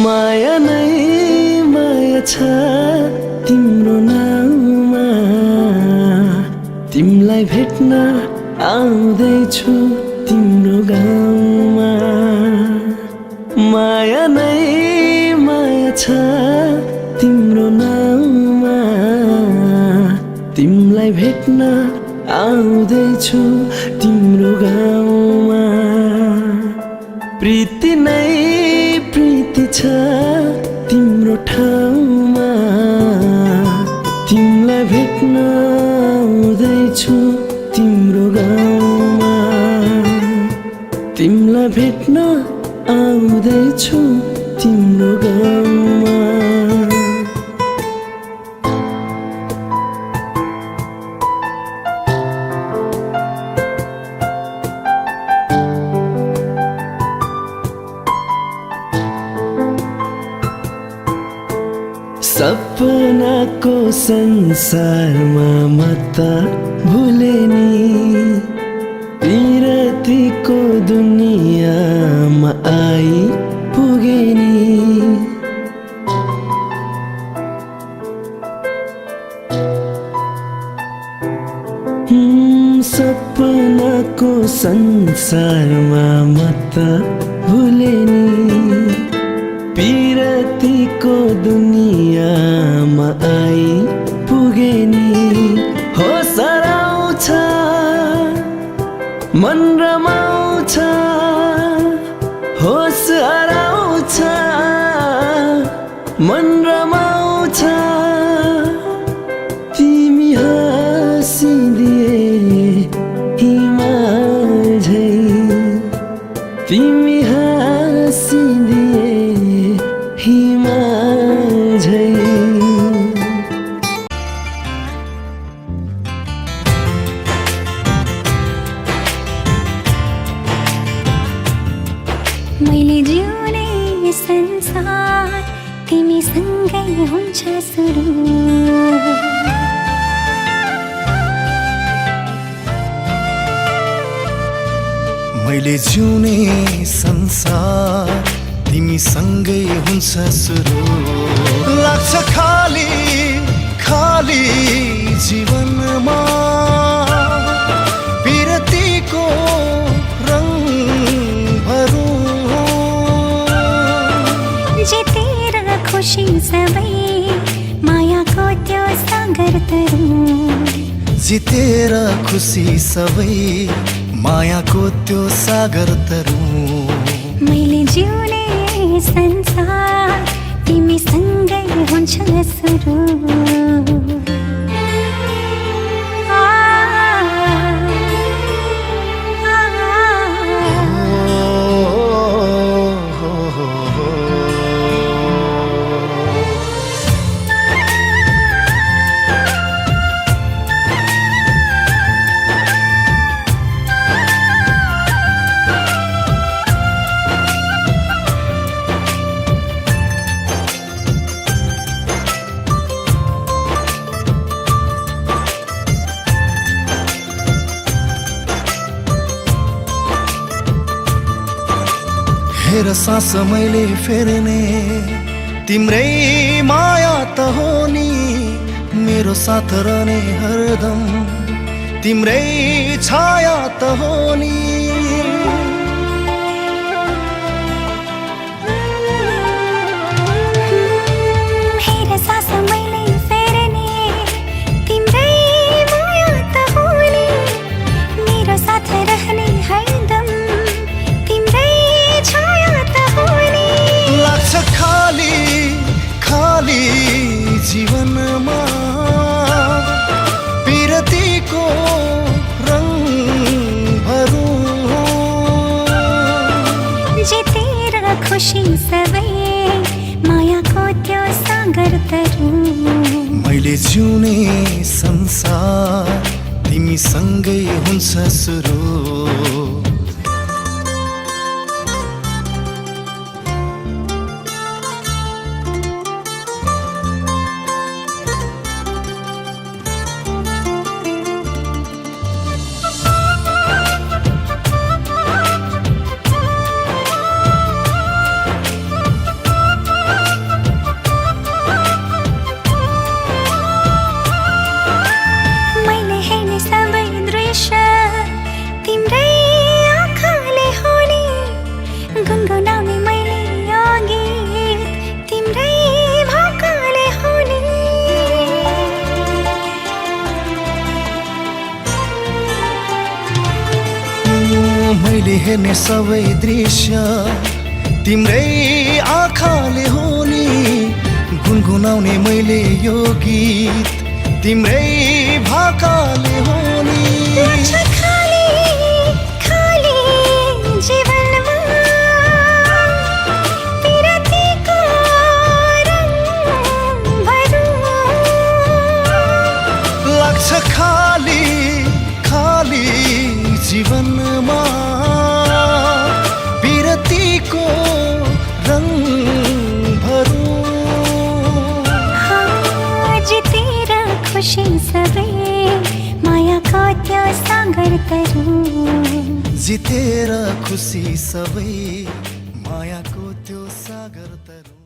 माया नै माया छ तिम्रो नाममा तिमीलाई भेट्न आउँदैछु तिम्रो गाउँमा माया नै माया छ तिम्रो नाममा तिमीलाई भेट्न आउँदैछु तिम्रो गाउँमा प्रीति नै प्रीति छ तिम्रो ठाउँमा तिमीलाई भेट्न आउँदैछु तिम्रो गाउँमा तिमीलाई भेट्न आउँदैछु तिम्रो गाउँमा सपनाको संसारमा म त भुले नि पिरतीको दुनियाँमा आई पुगे नि सपनाको संसारमा म त भुले नि पिरतीको दुनियाँमा आई पुगे नि होस हराउँछ मन रमाउँछ होस हराउँछ मन रमाउँछ तिमी हाँसिदिए हिमाल झै तिमी हाँसिदिए हिमाल झै मैले जिउने संसार तिमीसँगै हुन्छ सुरु मैले जिउने संसार तिमीसँगै हुन्छ सुरु लाग्छ खाली खाली जीवनमा पिरतीको रंग भरू जितेर खुसी सबै मायाको त्यो सागर तरु जितेर खुसी सबै मायाको त्यो सागर तरु मैले जिउने संसार तिमीसँगै हुन्छ सुरु हेर सास मैले फेर्ने तिम्रै माया त हो नि मेरो साथ रहने हरदम तिम्रै छाया त हो नि हेर सास मैले फेर्ने तिम्रै माया त हो नि मेरो साथ रहने हरदम लाग्छ खाली खाली जीवनमा खुसी सबै मायाको त्यो सागर तरु मैले जिउने संसार तिमीसँगै हुन्छ सुरु गुनगुनाउने मैले यो गीत तिम्रै भाकाले हुने मैले हेर्ने सबै दृश्य तिम्रै आँखाले हो नि गुनगुनाउने मैले यो गीत तिम्रै भाकाले हो नि खाली जीवनमा पिरतीको रङ भरू लाग्छ खाली जीवनमा पिरतीको रङ भरू जितेर खुसी सबै मायाको त्यो सागर तरु जितेर खुसी सबै मायाको त्यो सागर तरु